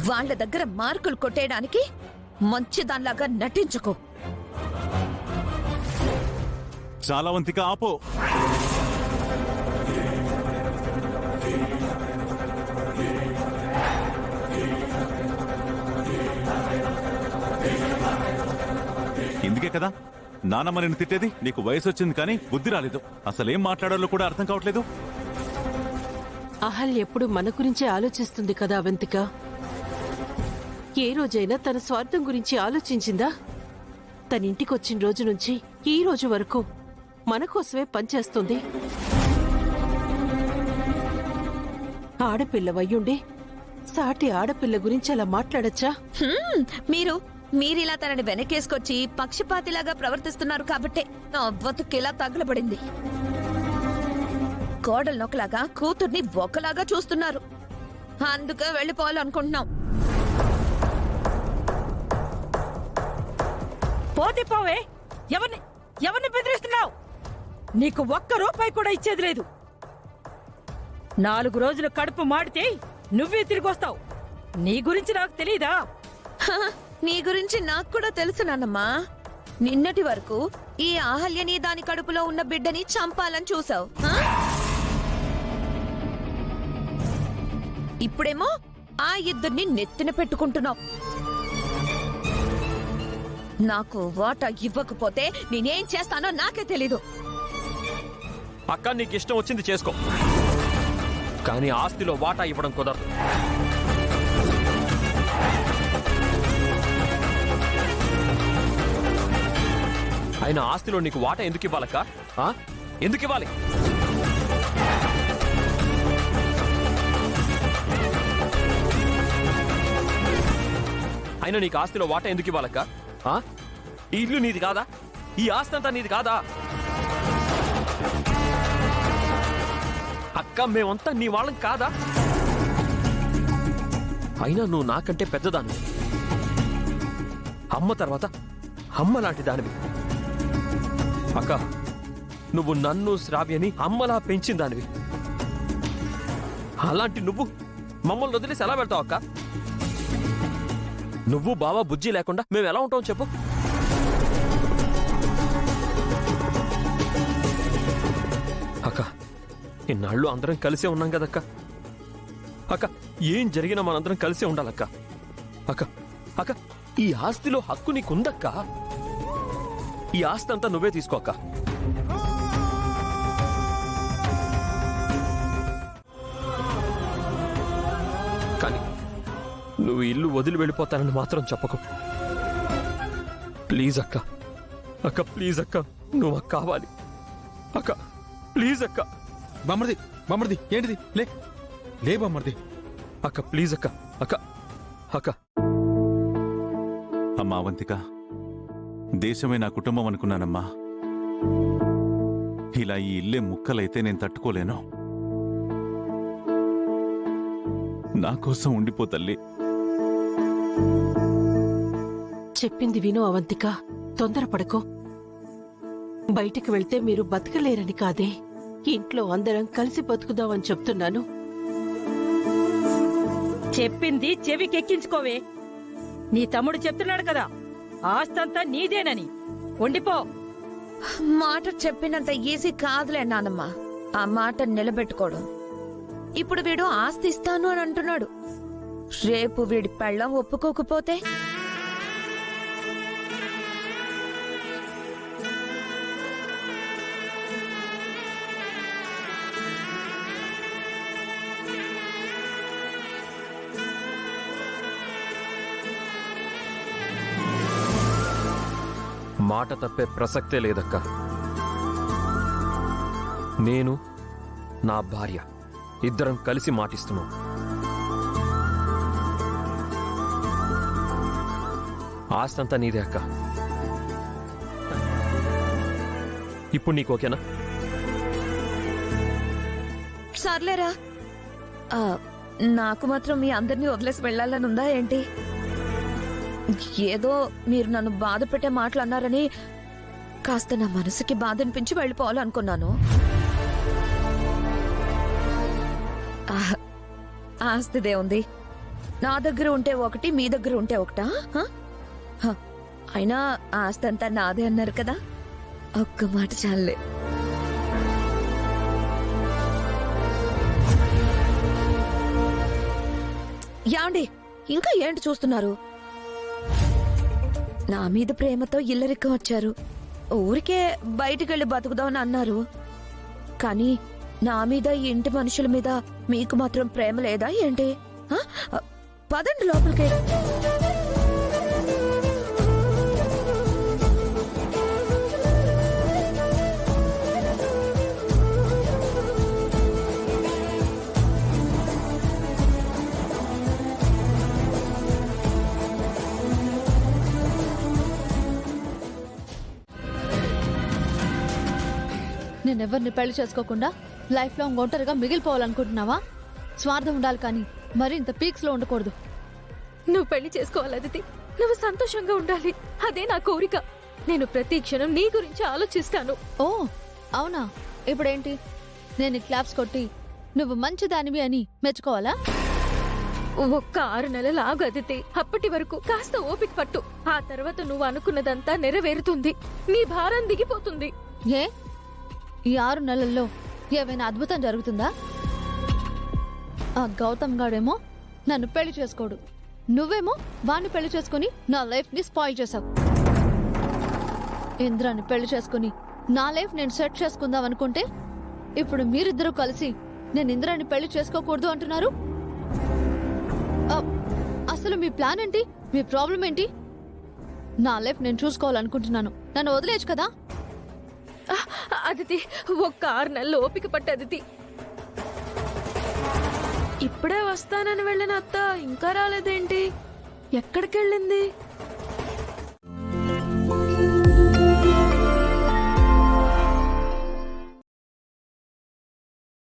వాళ్ళ దగ్గర మార్కులు కొట్టేయడానికి మంచిదాన్లాగా నటించుకో. చాలా వంతిక ఆపో. ఇందుకే కదా నానమ్మ నిన్ను తిట్టేది. నీకు వయసు వచ్చింది కానీ బుద్ధి రాలేదు. అసలేం మాట్లాడాలో కూడా అర్థం కావట్లేదు. అహల్య ఎప్పుడు మన గురించే ఆలోచిస్తుంది కదా అవంతిక. ఏ రోజైనా తన స్వార్థం గురించి ఆలోచించిందా? తన ఇంటికొచ్చిన రోజు నుంచి ఈ రోజు వరకు మన కోసమే పనిచేస్తుంది. ఆడపిల్లవయ్యుండి సాటి ఆడపిల్ల గురించి అలా మాట్లాడచ్చా? మీరిలా తనని వెనకేసుకొచ్చి పక్షపాతిలాగా ప్రవర్తిస్తున్నారు కాబట్టే నా బతుకిలా తగులబడింది. కోడలనొకలాగా కూతుర్ని ఒకలాగా చూస్తున్నారు. అందుకే వెళ్ళిపోవాలనుకుంటున్నాం. పోతే పోవే. ఎవరిని బెదిరిస్తున్నావు? నీకు ఒక్క రూపాయి కూడా ఇచ్చేది లేదు. 4 రోజులు కడుపు మాడితే నువ్వే తిరిగొస్తావు. నీ గురించి నాకు తెలీదా? నీ గురించి నాకు కూడా తెలుసు నాన్నమ్మా. నిన్నటి వరకు ఈ అహల్యని దాని కడుపులో ఉన్న బిడ్డని చంపాలని చూసావు. ఇప్పుడేమో ఆ ఇద్దరిని నెత్తిన పెట్టుకుంటున్నావు. నాకు వాటా ఇవ్వకపోతే నేనేం చేస్తానో నాకే తెలీదు. అక్క నీకు ఇష్టం వచ్చింది చేసుకో, కానీ ఆస్తిలో వాటా ఇవ్వడం కుదరదు. అయినా ఆస్తిలో నీకు వాటా ఎందుకు ఇవ్వాలక్క? ఎందుకు ఇవ్వాలి? అయినా నీకు ఆస్తిలో వాటా ఎందుకు ఇవ్వాలక్క? ఈ ఇల్లు నీది కాదా? ఈ ఆస్తి అంతా నీది కాదా? అక్క మేమంతా నీ వాళ్ళం కాదా? అయినా నువ్వు నాకంటే పెద్దదానివి. అమ్మ తర్వాత అమ్మ లాంటి దానివి. అక్క నువ్వు నన్ను శ్రావ్యని అమ్మలా పెంచిన దానివి. అలాంటి నువ్వు మమ్మల్ని వదిలేసి ఎలా వెళ్తావు అక్క? నువ్వు బావా బుజ్జి లేకుండా మేము ఎలా ఉంటాం చెప్పు? అక్క ఇన్నాళ్ళు అందరం కలిసే ఉన్నాం కదక్క. అక్క ఏం జరిగినా మనందరం కలిసే ఉండాలక్క. అక్క అక్క ఈ ఆస్తిలో హక్కు నీకుందక్క. ఈ ఆస్తి అంతా నువ్వే తీసుకోక్క. కానీ నువ్వు ఇల్లు వదిలి వెళ్ళిపోతానని మాత్రం చెప్పకు ప్లీజ్ అక్క. అక్క ప్లీజ్ అక్క, నువ్వు మాకు కావాలి అక్క. ప్లీజ్ అక్క. బామ్మర్ది ఏంటిది? లే బామ్మర్ది. అక్క ప్లీజ్ అక్క. అక్క అక్క. అమ్మా అవంతిక, దేశమే నా కుటుంబం అనుకున్నానమ్మా. ఇలా ఈ ఇల్లే ముక్కలైతే నేను తట్టుకోలేను. నా కోసం ఉండిపో తల్లి. చెప్పింది విను అవంతిక, తొందరపడకో. బయటికి వెళ్తే మీరు బతకలేరని కాదే, ఇంట్లో అందరం కలిసి బతుకుదామని చెప్తున్నాను. చెప్పింది చెవికెక్కించుకోవే. నీ తమ్ముడు చెప్తున్నాడు కదా ఆస్తంతా నీదేనని. ఉండిపో. మాట చెప్పినంత ఈజీ కాదులే నానమ్మ ఆ మాట నిలబెట్టుకోవడం. ఇప్పుడు వీడు ఆస్తి ఇస్తాను అని అంటున్నాడు. రేపు వీడి పెళ్ళం ఒప్పుకోకపోతే? మాట తప్పే ప్రసక్తే లేదక్క. నేను నా భార్య ఇద్దరం కలిసి మాటిస్తున్నాం. ఆస్తంతా నీదే అక్క. ఇప్పుడు నీకు ఓకేనా? సర్లేరా. నాకు మాత్రం మీ అందరినీ వదిలేసి వెళ్లాలని ఉందా ఏంటి? ఏదో మీరు నన్ను బాధ పెట్టే మాటలు అన్నారని కాస్త నా మనసుకి బాధ అనిపించి వెళ్ళిపోవాలనుకున్నాను. ఆస్తిదే ఉంది, నా దగ్గర ఉంటే ఒకటి, మీ దగ్గర ఉంటే ఒకటా? హ? హ. అయినా ఆస్తంతా నాదే అన్నారు కదా, ఒక్క మాట చాలే. యాండి, ఇంకా ఏంటి చూస్తున్నారు? నా మీద ప్రేమతో ఇల్లరికం వచ్చారు. ఊరికే బయటికెళ్ళి బతుకుదామని అన్నారు. కానీ నా మీద ఈ ఇంటి మనుషుల మీద మీకు మాత్రం ప్రేమ లేదా ఏంటి? హ? పదండి లోపలికి. నేనెవరిని పెళ్లి చేసుకోకుండా లైఫ్ లాంగ్ ఒంటరిగా మిగిలిపోవాలనుకుంటున్నావా? స్వార్థం ఉండాలి కానీ మరి ఇంత పీక్స్ లో ఉండకూడదు. నువ్వు పెళ్లి చేసుకోవాలి అదితి. నువ్వు సంతోషంగా ఉండాలి, అదే నా కోరిక. నేను ప్రతి క్షణం నీ గురించి ఆలోచిస్తాను. ఓ అవునా? ఇప్పుడేంటి, నేను క్లాప్స్ కొట్టి నువ్వు మంచిదానివి అని మెచ్చుకోవాలా? ఒక్క 6 నెలలు ఆగు అదితి. అప్పటి వరకు కాస్త ఓపిక పట్టు. ఆ తర్వాత నువ్వు అనుకున్నదంతా నెరవేరుతుంది. నీ భారం దిగిపోతుంది. ఏ ఈ 6 నెలల్లో ఏమైనా అద్భుతం జరుగుతుందా? ఆ గౌతమ్ గాడేమో నన్ను పెళ్లి చేసుకోడు, నువ్వేమో వాణ్ణి పెళ్లి చేసుకుని నా లైఫ్ ని స్పాయిల్ చేసావు. ఇంద్రాన్ని పెళ్లి చేసుకుని నా లైఫ్ నేను సెట్ చేసుకుందాం అనుకుంటే ఇప్పుడు మీరిద్దరూ కలిసి నేను ఇంద్రాన్ని పెళ్లి చేసుకోకూడదు అంటున్నారు. అసలు మీ ప్లాన్ ఏంటి? మీ ప్రాబ్లం ఏంటి? నా లైఫ్ నేను చూసుకోవాలనుకుంటున్నాను, నన్ను వదిలేయచ్చు కదా. అదితి, ఒక్క 6 నెలలు ఓపిక పట్టు అదితి. ఇప్పుడే వస్తానని వెళ్ళిన అత్త ఇంకా రాలేదేంటి? ఎక్కడికెళ్ళింది?